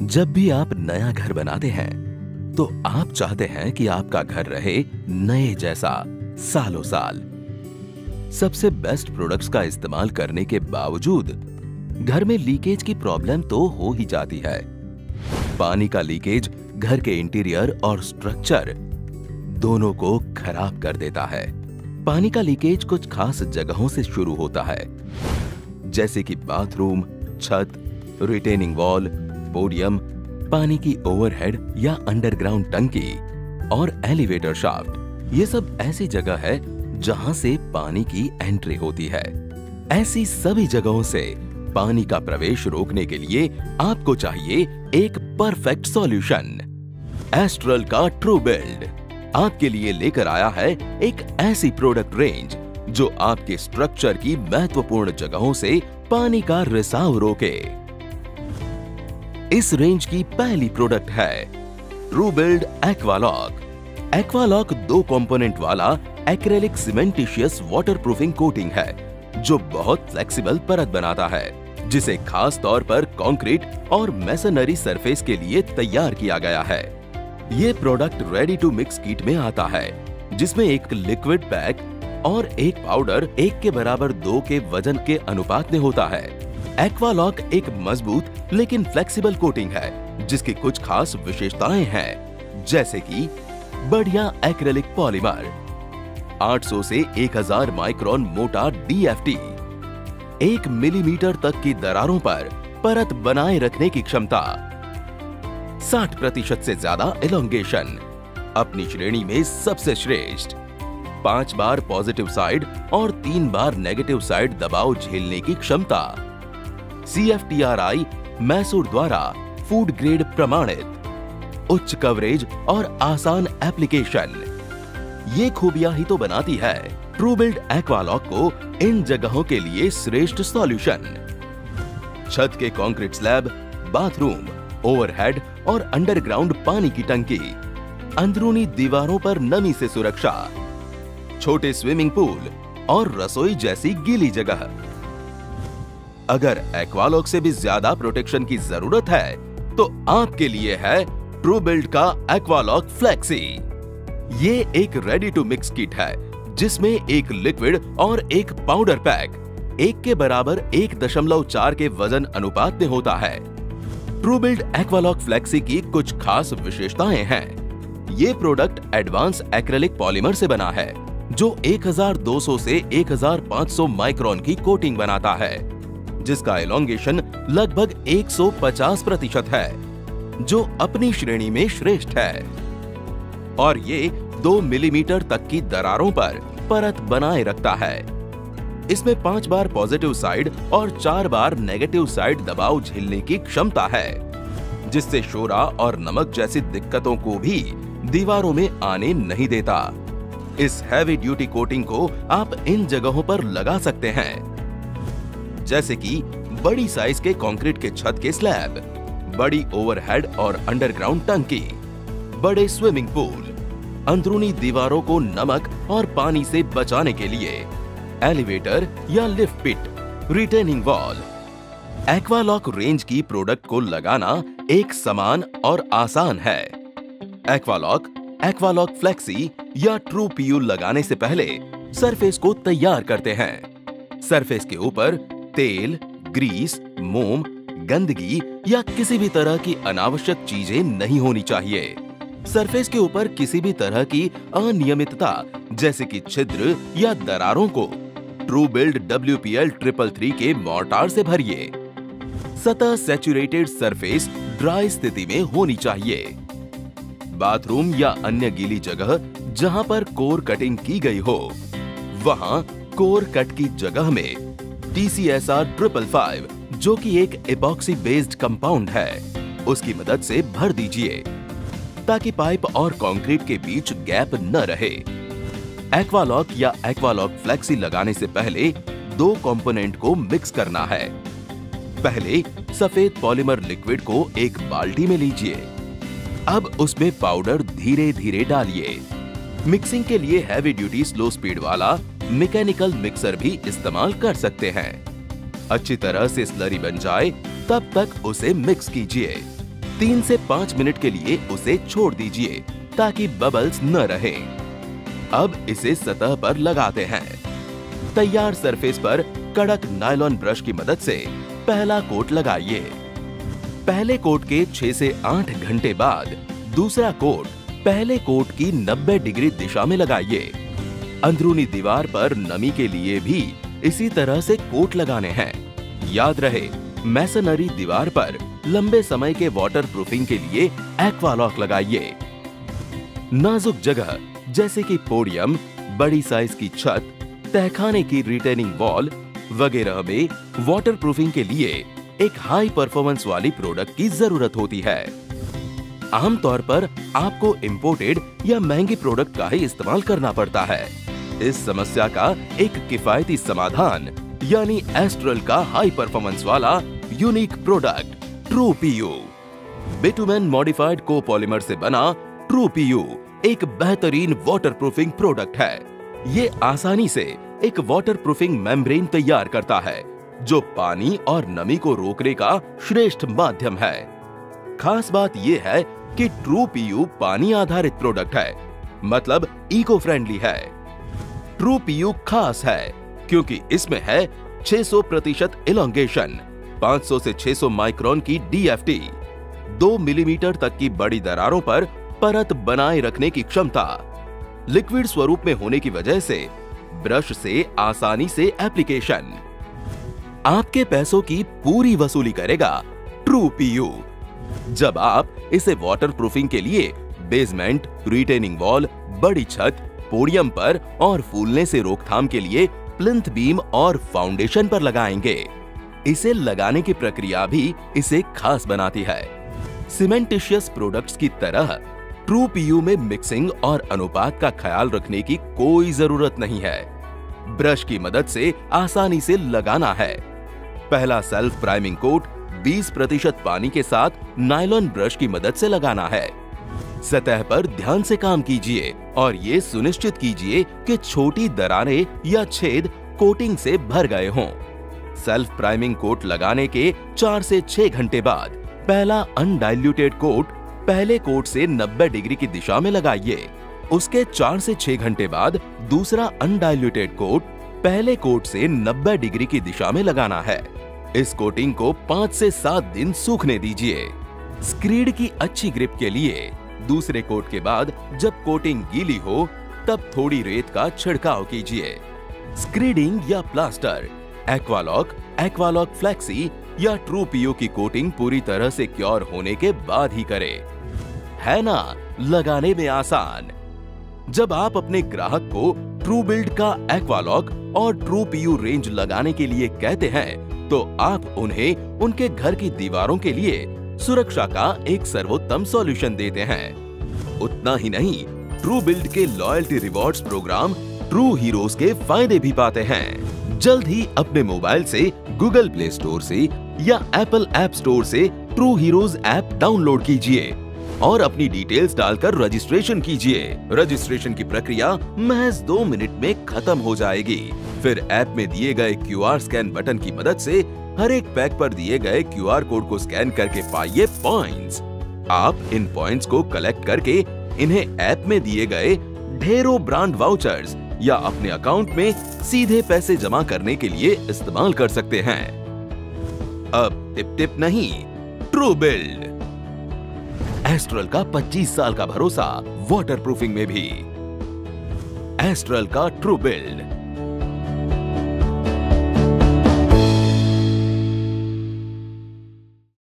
जब भी आप नया घर बनाते हैं तो आप चाहते हैं कि आपका घर रहे नए जैसा सालों साल। सबसे बेस्ट प्रोडक्ट्स का इस्तेमाल करने के बावजूद घर में लीकेज की प्रॉब्लम तो हो ही जाती है। पानी का लीकेज घर के इंटीरियर और स्ट्रक्चर दोनों को खराब कर देता है। पानी का लीकेज कुछ खास जगहों से शुरू होता है, जैसे कि बाथरूम, छत, रिटेनिंग वॉल, पोडियम, पानी की ओवरहेड या अंडरग्राउंड टंकी और एलिवेटर शाफ्ट। ये सब ऐसी जगह है जहां से पानी की एंट्री होती है। ऐसी सभी जगहों से पानी का प्रवेश रोकने के लिए आपको चाहिए एक परफेक्ट सॉल्यूशन। एस्ट्रल का ट्रू बिल्ड आपके लिए लेकर आया है एक ऐसी प्रोडक्ट रेंज जो आपके स्ट्रक्चर की महत्वपूर्ण जगहों से पानी का रिसाव रोके। इस रेंज की पहली प्रोडक्ट है ट्रू बिल्ड एक्वालॉक। एक्वालॉक 2 कंपोनेंट वाला एक्रेलिक सीमेंटिशियस वाटरप्रूफिंग कोटिंग है जो बहुत फ्लेक्सिबल परत बनाता है, जिसे खास तौर पर कंक्रीट और मेसनरी सरफेस के लिए तैयार किया गया है। ये product ready to mix kit में आता है, जिसमें एक लिक्विड पैक और एक पाउडर 1 के बराबर 2 के वजन के अनुपात में होता है। एक्वालॉक एक मजबूत लेकिन फ्लेक्सिबल कोटिंग है जिसकी कुछ खास विशेषताएं हैं, जैसे कि बढ़िया एक्रेलिक पॉलीमर, 800 से 1000 माइक्रोन मोटा DFT, 1 मिलीमीटर तक की दरारों पर परत बनाए रखने की क्षमता, 60% से ज्यादा एलोंगेशन, अपनी श्रेणी में सबसे श्रेष्ठ, 5 बार पॉजिटिव साइड और 3 बार नेगेटिव साइड दबाव झेलने की क्षमता, CFTRI मैसूर द्वारा फूड ग्रेड प्रमाणित, उच्च कवरेज और आसान एप्लीकेशन। ये खूबियां ही तो बनाती है ट्रू बिल्ड एक्वालॉक को इन जगहों के लिए श्रेष्ठ सॉल्यूशन। छत के कंक्रीट स्लैब, बाथरूम, ओवरहेड और अंडरग्राउंड पानी की टंकी, अंदरूनी दीवारों पर नमी से सुरक्षा, छोटे स्विमिंग पूल और रसोई जैसी गीली जगह। अगर एक्वालॉक से भी ज्यादा प्रोटेक्शन की जरूरत है तो आपके लिए है ट्रू बिल्ड का एक्वालॉक फ्लेक्सी। ये एक रेडी टू मिक्स किट है जिसमें एक लिक्विड और एक पाउडर पैक 1 के बराबर 1.4 के वजन अनुपात में होता है। ट्रू बिल्ड एक्वालॉक फ्लेक्सी की कुछ खास विशेषताएं हैं। ये प्रोडक्ट एडवांस एक्रेलिक पॉलीमर से बना है जो 1200 से 1500 माइक्रोन की कोटिंग बनाता है, जिसका एलोंगेशन लगभग 150% है, जो अपनी श्रेणी में श्रेष्ठ है। और ये 2 मिलीमीटर तक की दरारों पर परत बनाए रखता है। इसमें 5 बार पॉजिटिव साइड और 4 बार नेगेटिव साइड दबाव झेलने की क्षमता है, जिससे शोरा और नमक जैसी दिक्कतों को भी दीवारों में आने नहीं देता। इस हैवी ड्यूटी कोटिंग को आप इन जगहों पर लगा सकते हैं, जैसे कि बड़ी साइज के कंक्रीट के छत के स्लैब, बड़ी ओवरहेड और अंडरग्राउंड टंकी, बड़े स्विमिंग पूल, अंदरूनी दीवारों को नमक और पानी से बचाने के लिए एलिवेटर या लिफ्ट पिट, रिटेनिंग वॉल। एक्वालॉक रेंज की प्रोडक्ट को लगाना एक समान और आसान है। एक्वालॉक, एक्वालॉक फ्लेक्सी या ट्रू PU लगाने से पहले सरफेस को तैयार करते हैं। सरफेस के ऊपर तेल, ग्रीस, मोम, गंदगी या किसी भी तरह की अनावश्यक चीजें नहीं होनी चाहिए। सरफेस के ऊपर किसी भी तरह की अनियमितता जैसे कि छिद्र या दरारों को ट्रू बिल्ड WPL 333 के मोर्टार से भरिए। सतह सैचुरेटेड सरफेस ड्राई स्थिति में होनी चाहिए। बाथरूम या अन्य गीली जगह जहां पर कोर कटिंग की गई हो, वहां कोर कट की जगह में TCSR 555, जो कि एक एपॉक्सी बेस्ड कंपाउंड है, उसकी मदद से भर दीजिए ताकि पाइप और कंक्रीट के बीच गैप न रहे। एक्वालॉक या एक्वालॉक फ्लेक्सी लगाने से पहले 2 कंपोनेंट को मिक्स करना है। पहले सफेद पॉलीमर लिक्विड को एक बाल्टी में लीजिए। अब उसमें पाउडर धीरे धीरे डालिए। मिक्सिंग के लिए हैवी ड्यूटी स्लो स्पीड वाला मैकेनिकल मिक्सर भी इस्तेमाल कर सकते हैं। अच्छी तरह से स्लरी बन जाए तब तक उसे मिक्स कीजिए। 3 से 5 मिनट के लिए उसे छोड़ दीजिए ताकि बबल्स न रहे। अब इसे सतह पर लगाते हैं। तैयार सरफेस पर कड़क नायलॉन ब्रश की मदद से पहला कोट लगाइए। पहले कोट के 6 से 8 घंटे बाद दूसरा कोट पहले कोट की 90 डिग्री दिशा में लगाइए। अंदरूनी दीवार पर नमी के लिए भी इसी तरह से कोट लगाने हैं। याद रहे, मैसनरी दीवार पर लंबे समय के वाटर प्रूफिंग के लिए एक्वालॉक लगाइए। नाजुक जगह जैसे कि पोडियम, बड़ी साइज की छत, तहखाने की रिटेनिंग वॉल वगैरह में वाटर प्रूफिंग के लिए एक हाई परफॉर्मेंस वाली प्रोडक्ट की जरूरत होती है। आमतौर पर आपको इंपोर्टेड या महंगी प्रोडक्ट का ही इस्तेमाल करना पड़ता है। इस समस्या का एक किफायती समाधान यानी एस्ट्रल का हाई परफॉर्मेंस वाला unique product true PU. Bitumen modified copolymer से बना ट्रू पीयू एक बेहतरीन वाटरप्रूफिंग प्रोडक्ट है। ये आसानी से एक वाटरप्रूफिंग मेम्ब्रेन तैयार करता है जो पानी और नमी को रोकने का श्रेष्ठ माध्यम है। खास बात यह है कि ट्रू पीयू पानी आधारित प्रोडक्ट है, मतलब इको फ्रेंडली है। ट्रू पीयू खास है क्योंकि इसमें है 600% इलोंगेशन, 500 से 600 माइक्रोन की DFT, 2 मिलीमीटर तक की बड़ी दरारों पर परत बनाए रखने की क्षमता, लिक्विड स्वरूप में होने की वजह से ब्रश से आसानी से एप्लीकेशन। आपके पैसों की पूरी वसूली करेगा ट्रू पीयू। जब आप इसे वाटरप्रूफिंग के लिए बेसमेंट, रिटेनिंग वॉल, बड़ी छत, पोडियम पर और फूलने से रोकथाम के लिए प्लिंथ बीम और फाउंडेशन पर लगाएंगे। इसे लगाने की प्रक्रिया भी इसे खास बनाती है। सीमेंटिशियस प्रोडक्ट्स की तरह ट्रू पीयू में मिक्सिंग और अनुपात का ख्याल रखने की कोई जरूरत नहीं है। ब्रश की मदद से आसानी से लगाना है। पहला सेल्फ प्राइमिंग कोट 20% पानी के साथ नायलॉन ब्रश की मदद से लगाना है। सतह पर ध्यान से काम कीजिए और ये सुनिश्चित कीजिए कि छोटी दरारें या छेद कोटिंग से भर गए हों। सेल्फ प्राइमिंग कोट लगाने के 4 से 6 घंटे बाद पहला अनडाइल्यूटेड कोट पहले कोट से 90 डिग्री की दिशा में लगाइए। उसके 4 से 6 घंटे बाद दूसरा अनडाइल्यूटेड कोट पहले कोट से 90 डिग्री की दिशा में लगाना है। इस कोटिंग को 5 से 7 दिन सूखने दीजिए। स्क्रीड की अच्छी ग्रिप के लिए दूसरे कोट के बाद जब कोटिंग गीली हो तब थोड़ी रेत का छिड़काव कीजिए। स्क्रीडिंग या प्लास्टर, एक्वालॉक, एक्वालॉक फ्लेक्सी या ट्रू पीयू की कोटिंग पूरी तरह से क्योर होने के बाद ही करें। है ना लगाने में आसान। जब आप अपने ग्राहक को ट्रू बिल्ड का एक्वालॉक और ट्रू पीयू रेंज लगाने के लिए कहते हैं तो आप उन्हें उनके घर की दीवारों के लिए सुरक्षा का एक सर्वोत्तम सॉल्यूशन देते हैं। उतना ही नहीं, ट्रू बिल्ड के loyalty rewards program true heroes के फायदे भी पाते हैं। जल्द ही अपने मोबाइल से गूगल प्ले स्टोर से या एप्पल ऐप स्टोर से ट्रू हीरोज ऐप डाउनलोड कीजिए और अपनी डिटेल्स डालकर रजिस्ट्रेशन कीजिए। रजिस्ट्रेशन की प्रक्रिया महज 2 मिनट में खत्म हो जाएगी। फिर ऐप में दिए गए QR स्कैन बटन की मदद से हर एक पैक पर दिए गए QR कोड को स्कैन करके पाइए पॉइंट्स। आप इन पॉइंट्स को कलेक्ट करके इन्हें ऐप में दिए गए ढेरों ब्रांड वाउचर्स या अपने अकाउंट में सीधे पैसे जमा करने के लिए इस्तेमाल कर सकते हैं। अब टिप टिप नहीं, ट्रू बिल्ड। एस्ट्रल का 25 साल का भरोसा वाटरप्रूफिंग में भी। एस्ट्रल का ट्रू बिल्ड।